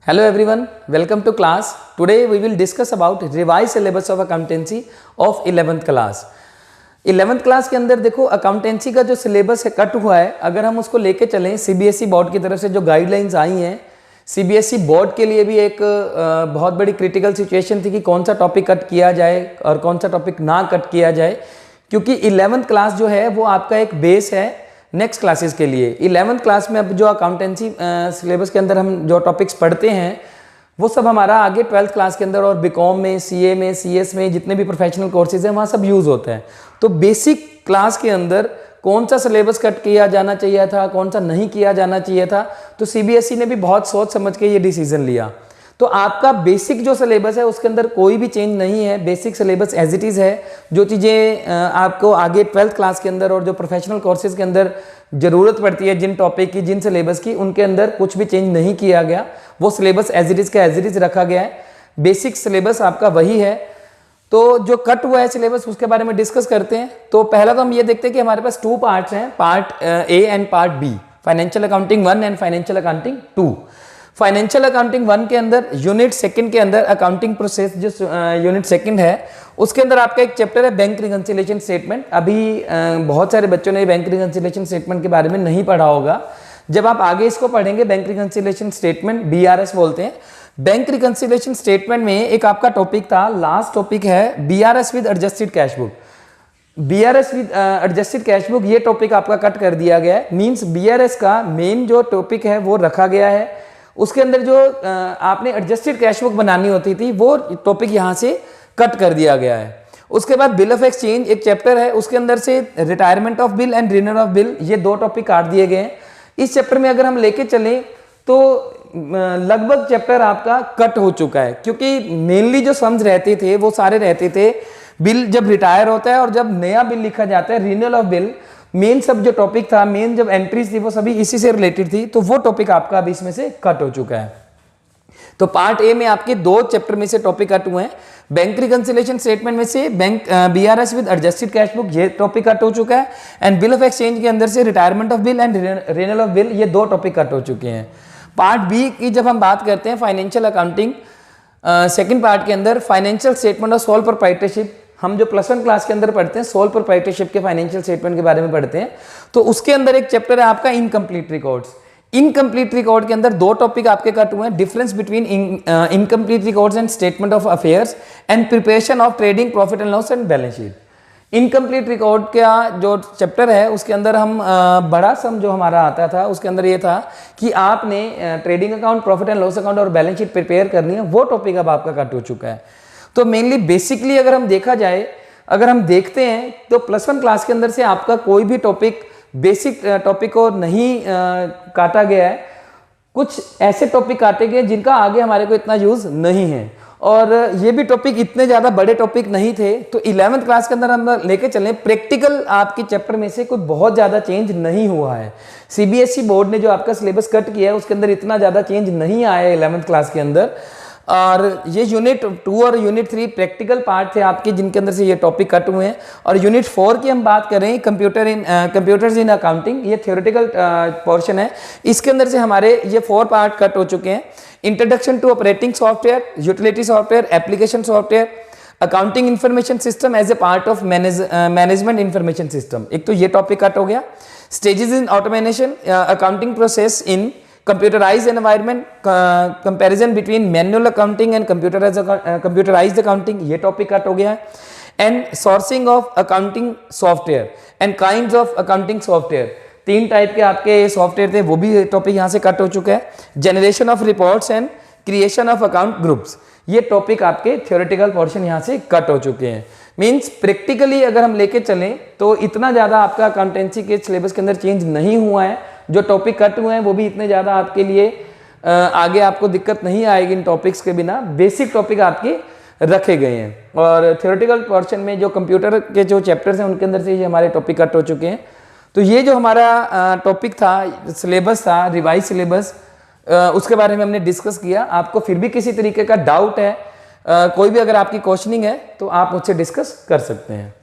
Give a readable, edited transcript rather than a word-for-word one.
Hello everyone, welcome to class. Today we will discuss about revised syllabus of accountancy of 11th class. 11th class के अंदर देखो accountancy का जो syllabus है cut हुआ है, अगर हम उसको लेके चलें सीबीएसई बोर्ड की तरफ से जो गाइडलाइंस आई हैं, सीबीएसई बोर्ड के लिए भी एक बहुत बड़ी क्रिटिकल सिचुएशन थी कि कौन सा टॉपिक कट किया जाए और कौन सा टॉपिक ना कट किया जाए, क्योंकि 11th क्लास जो है वो आपका एक बेस है नेक्स्ट क्लासेस के लिए। 11th क्लास में अब जो अकाउंटेंसी सिलेबस के अंदर हम जो टॉपिक्स पढ़ते हैं वो सब हमारा आगे 12th क्लास के अंदर और बीकॉम में, सीए में, सीएस में जितने भी प्रोफेशनल कोर्सेज हैं वहाँ सब यूज़ होते हैं। तो बेसिक क्लास के अंदर कौन सा सिलेबस कट किया जाना चाहिए था, कौन सा नहीं किया जाना चाहिए था, तो सीबीएसई ने भी बहुत सोच समझ के ये डिसीजन लिया। तो आपका बेसिक जो सिलेबस है उसके अंदर कोई भी चेंज नहीं है, basic syllabus as it is है। जो चीज़ें आपको आगे 12th क्लास के अंदर और जो प्रोफेशनल कोर्सेज के अंदर ज़रूरत पड़ती है जिन टॉपिक की, जिन सिलेबस की, उनके अंदर कुछ भी चेंज नहीं किया गया। वो सिलेबस एज इट इज़ का एज इट इज़ रखा गया है, बेसिक सिलेबस आपका वही है। तो जो कट हुआ है सिलेबस उसके बारे में डिस्कस करते हैं। तो पहला तो हम ये देखते हैं कि हमारे पास 2 पार्ट्स हैं, part A and part B, financial accounting 1 and financial accounting 2। Financial accounting 1 के अंदर यूनिट 2 के अंदर अकाउंटिंग प्रोसेस जो यूनिट 2 है उसके अंदर आपका एक चैप्टर है बैंक रिकंसिलिएशन स्टेटमेंट। अभी बहुत सारे बच्चों ने बैंक रिकंसिलिएशन स्टेटमेंट के बारे में नहीं पढ़ा होगा। जब आप आगे इसको पढ़ेंगे, बैंक रिकंसिलिएशन स्टेटमेंट बीआरएस बोलते हैं। बैंक रिकंसिलिएशन स्टेटमेंट में एक आपका टॉपिक था, लास्ट टॉपिक है BRS with adjusted cash book. BRS with adjusted cash book ये टॉपिक आपका कट कर दिया गया है। मींस बीआरएस का मेन जो टॉपिक है वो रखा गया है, उसके अंदर जो आपने एडजस्टेड कैश बुक बनानी होती थी वो टॉपिक यहाँ से कट कर दिया गया है। उसके बाद बिल ऑफ एक्सचेंज एक चैप्टर है, उसके अंदर से retirement of bill and renewal of bill ये 2 टॉपिक काट दिए गए हैं। इस चैप्टर में अगर हम लेके चलें तो लगभग चैप्टर आपका कट हो चुका है, क्योंकि मेनली जो सम्स रहते थे वो सारे रहते थे बिल जब रिटायर होता है और जब नया बिल लिखा जाता है, रिन्यूअल ऑफ बिल। मेन सब जो टॉपिक था, मेन जब एंट्रीज थी वो सभी इसी से रिलेटेड थी, तो वो टॉपिक आपका अभी इसमें से कट हो चुका है। तो पार्ट ए में आपके 2 चैप्टर में से टॉपिक कट हुए हैं। बैंक रिकंसिलिएशन स्टेटमेंट में से bank BRS with adjusted cash book ये टॉपिक कट हो चुका है, एंड बिल ऑफ एक्सचेंज के अंदर से retirement of bill and renewal of bill ये 2 टॉपिक कट हो चुके हैं। पार्ट बी की जब हम बात करते हैं फाइनेंशियल अकाउंटिंग 2nd पार्ट के अंदर फाइनेंशियल स्टेटमेंट और सोल प्रोप्राइटरशिप, हम जो +1 क्लास के अंदर पढ़ते हैं सोल प्रोप्राइटरशिप के फाइनेंशियल स्टेटमेंट के बारे में पढ़ते हैं। तो उसके अंदर एक चैप्टर है आपका इनकम्प्लीट रिकॉर्ड्स। इनकम्प्लीट रिकॉर्ड के अंदर 2 टॉपिक आपके कट हुए हैं, difference between incomplete records and statement of affairs and preparation of trading profit and loss and balance sheet. Incomplete record का जो चैप्टर है उसके अंदर हम बड़ा सम जो हमारा आता था उसके अंदर ये था कि आपने trading account, profit and loss account और बैलेंस शीट प्रिपेयर करनी है, वो टॉपिक अब आपका कट हो चुका है। तो मेनली बेसिकली अगर हम देखा जाए, अगर हम देखते हैं तो +1 क्लास के अंदर से आपका कोई भी टॉपिक बेसिक टॉपिक को नहीं काटा गया है। कुछ ऐसे टॉपिक काटे गए जिनका आगे हमारे को इतना यूज नहीं है, और ये भी टॉपिक इतने ज़्यादा बड़े टॉपिक नहीं थे। तो 11th क्लास के अंदर हम लेके चलें, प्रैक्टिकल आपके चैप्टर में से कोई बहुत ज़्यादा चेंज नहीं हुआ है। सीबीएसई बोर्ड ने जो आपका सिलेबस कट किया है उसके अंदर इतना ज़्यादा चेंज नहीं आया है 11th क्लास के अंदर। और ये यूनिट 2 और यूनिट 3 प्रैक्टिकल पार्ट थे आपके जिनके अंदर से ये टॉपिक कट हुए हैं। और यूनिट 4 की हम बात करें, कंप्यूटर्स इन अकाउंटिंग, ये थ्योरेटिकल पोर्शन है, इसके अंदर से हमारे ये 4 पार्ट कट हो चुके हैं। Introduction to operating software, utility software, application software, accounting information system as a part of management information system, एक तो ये टॉपिक कट हो गया। Stages in automation, accounting process in computerized environment, comparison between manual accounting and computerized accounting ये topic cut हो गया है। And sourcing of accounting software and kinds of accounting software, 3 type के आपके सॉफ्टवेयर थे, वो भी टॉपिक यहाँ से कट हो चुका है। Generation of reports and creation of account groups ये टॉपिक आपके थ्योरेटिकल पोर्शन यहाँ से कट हो चुके हैं। मीन्स प्रैक्टिकली अगर हम लेके चलें तो इतना ज़्यादा आपका अकाउंटेंसी के सिलेबस के अंदर चेंज नहीं हुआ है। जो टॉपिक कट हुए हैं वो भी इतने ज़्यादा आपके लिए आगे आपको दिक्कत नहीं आएगी इन टॉपिक्स के बिना। बेसिक टॉपिक आपके रखे गए हैं, और थ्योरेटिकल पोर्शन में जो कंप्यूटर के जो चैप्टर्स हैं उनके अंदर से ये हमारे टॉपिक कट हो चुके हैं। तो ये जो हमारा टॉपिक था, सिलेबस था, रिवाइज सिलेबस, उसके बारे में हमने डिस्कस किया। आपको फिर भी किसी तरीके का डाउट है, कोई भी अगर आपकी क्वेश्चनिंग है तो आप मुझसे डिस्कस कर सकते हैं।